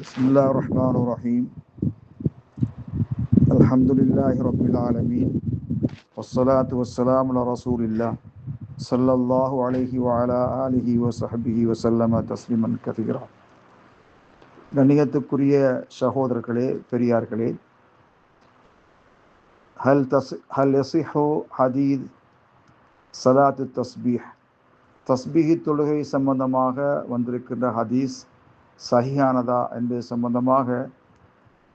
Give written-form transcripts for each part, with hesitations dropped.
بسم الله الرحمن الرحيم الحمد لله رب العالمين والصلاة والسلام على رسول الله صلى الله عليه وعلى آله وصحبه وسلم تسليما كثيرا. கண்ணியத்துக்குரிய சகோதரர்களே, பெரியார்களே, ஹல் யசிஹு ஹதீத் சலாத்து தஸ்பீஹ், தஸ்பீஹி தொழுகை சம்பந்தமாக வந்திருக்கின்ற ஹதீஸ் சஹியானதா என்பது சம்பந்தமாக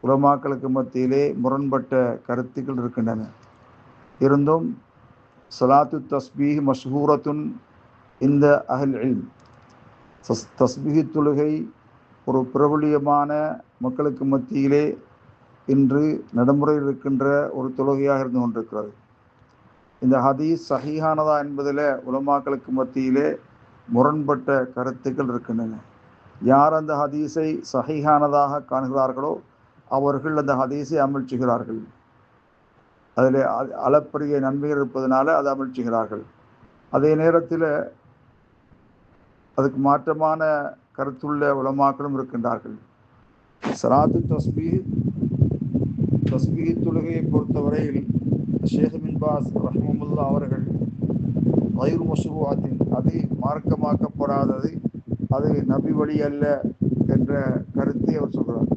உலமாக்களுக்கு மத்தியிலே முரண்பட்ட கருத்துக்கள் இருக்கின்றன. இருந்தும் சலாத்து தஸ்பீஹ் மஷ்ஹூரத்துன் இந்த அஹ்ல் இல்ம், தஸ்பீஹி தொழுகை ஒரு பிரபலியமான மக்களுக்கு மத்தியிலே இன்று நடைமுறையில் இருக்கின்ற ஒரு தொழுகையாக இருந்து கொண்டிருக்கிறது. இந்த ஹதீஸ் சஹீஹானதா என்பதில் உலமாக்களுக்கு மத்தியிலே முரண்பட்ட கருத்துக்கள் இருக்கின்றன. யார் அந்த ஹதீஸை சஹீஹானதாக காணுகிறார்களோ அவர்கள் அந்த ஹதீஸை அமல் செய்கிறார்கள். அதில் அளப்பரிய நன்மைகள் இருப்பதனால அதை அமல் செய்கிறார்கள். அதே நேரத்தில் அதுக்கு மாற்றமான கருத்துள்ள உலமாக்களும் இருக்கின்றார்கள். சலாத்து தஸ்பீஹ் தொழுகையை பொறுத்தவரையில் ஷேக் பின் பாஸ் ரஹ்மத்துல்லாஹி அவர்கள் கைரு மஷ்ரூஅத்தின், அது மார்க்கமாக்கப்படாதது, அது நபி வழி அல்ல என்ற கருத்தை அவர் சொல்கிறார்.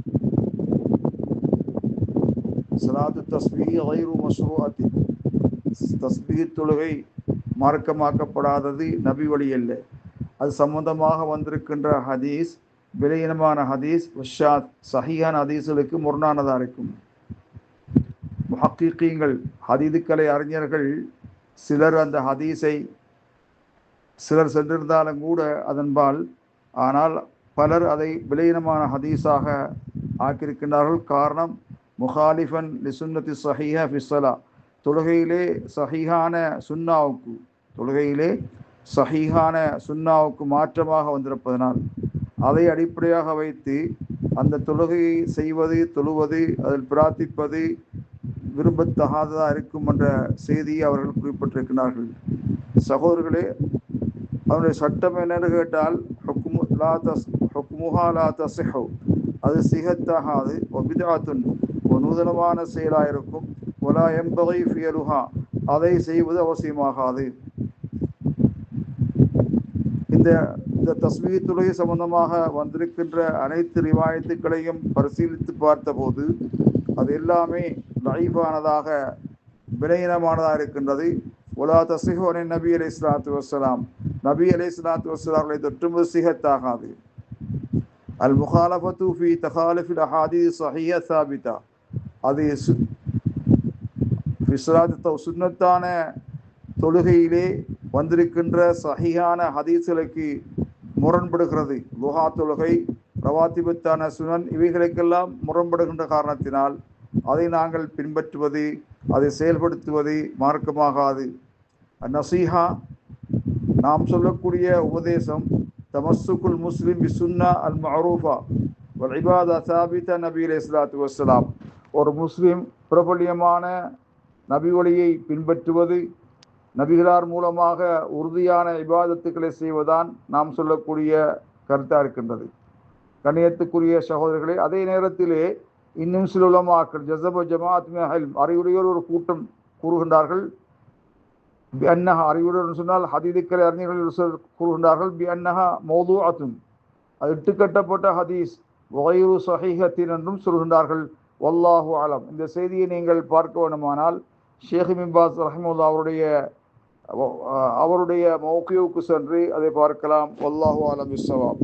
சலாத்து தஸ்பீஹ் கைரு மஷ்ரூஅத்தின், தஸ்பீஹ் தொழுகை மார்க்கமாக்கப்படாதது, நபி வழி அல்ல. அது சம்பந்தமாக வந்திருக்கின்ற ஹதீஸ் விலையினமான ஹதீஸ், சஹீஹான ஹதீஸ்களுக்கு முரணானதாக இருக்கும். முஹக்கிகீன்கள், ஹதீதுக்கலை அறிஞர்கள் சிலர் அந்த ஹதீஸை சென்றிருந்தாலும் கூட அதன்பால், ஆனால் பலர் அதை விலையினமான ஹதீஸாக ஆக்கியிருக்கின்றார்கள். காரணம், முஹாலிஃபன் லி சுன்னத்தி சஹீஹா ஃபி ஸலா, தொழுகையிலே சஹீஹான சுன்னாவுக்கு மாற்றமாக வந்திருப்பதனால் அதை அடிப்படையாக வைத்து அந்த தொழுகையை செய்வது, தொழுவது, அதில் பிரார்த்திப்பது விரும்பத்தகாததாக இருக்கும் என்ற செய்தியை அவர்கள் குறிப்பிட்டிருக்கிறார்கள். சகோதரர்களே, அவருடைய சட்டம் என்னென்னு கேட்டால், ஹுக்முஹா லா தஸிஹு, அது சிஹத்தாகாது, வபித்அத்துன், ஒரு நூதனமான செயலாக இருக்கும், வலா யம்பகி ஃபியலுஹா, அதை செய்வது அவசியமாகாது. இந்த தஸ்பீஹ் தொழுகை சம்பந்தமாக வந்திருக்கின்ற அனைத்து ரிவாயத்துக்களையும் பரிசீலித்து பார்த்தபோது அது எல்லாமே லைஃபானதாக, விலையினமானதாக இருக்கின்றது. ஒலா தஸிஹு அன் நபி அலைஹிஸ்ஸலாத்து வஸ்ஸலாம், நபி அலைஹிஸ்ஸலாத்து வஸ்ஸலாமை தொற்றும்போது சிஹத்தாகாது. அல் முகாலஃபத்து ஃபி தகாலிஃபில் அஹாதீஸ் ஸஹீஹா சாபிதா, அது சுன்னத்தான தொழுகையிலே வந்திருக்கின்ற சஹீஹான ஹதீஸ்களுக்கு முரண்படுகிறது. லுஹா தொழுகை, ரவாத்திபத்தான சுனன், இவைகளுக்கெல்லாம் முரண்படுகின்ற காரணத்தினால் அதை நாங்கள் பின்பற்றுவது, அதை செயல்படுத்துவது மார்க்கமாகாது. நசீஹா, நாம் சொல்லக்கூடிய உபதேசம், தமஸ்ஸுக்குல் முஸ்லிம் பி சுன்னா அல் மஅரூஃபா வல் இபாதா சாபிதா நபி அலைஹிஸ்ஸலாத்து வஸ்ஸலாம், ஒரு முஸ்லிம் பிரபல்யமான நபி வழியை பின்பற்றுவது, நபிகளார் மூலமாக உறுதியான இபாதத்துக்களை செய்வதுதான் நாம் சொல்லக்கூடிய கருத்தாக இருக்கின்றது. கண்ணியத்துக்குரிய சகோதரர்களே, அதே நேரத்திலே இன்னும் சில உலமாக்கள் ஜஸப ஜமாஅத் மினல் இல்ம், அறிவுடையோர் ஒரு கூட்டம் கூறுகின்றார்கள், பி அன்னஹா, அறிவுடையோர் சொன்னால் ஹதீதுக்கலை அறிஞர்கள் கூறுகின்றார்கள், பி அன்னஹா மௌதுஅத்துன், அது இட்டுக்கட்டப்பட்ட ஹதீஸ், வகைரு ஸஹீஹத்தின் என்றும் சொல்கின்றார்கள். வல்லாஹு அலம். இந்த செய்தியை நீங்கள் பார்க்க வேண்டுமானால் ஷேக் பின் பாஸ் ரஹ்மத்துல்லாஹி அவருடைய மௌகிவுக்கு சென்று அதை பார்க்கலாம். வல்லாஹு அலம் பிஸ்ஸவாப்.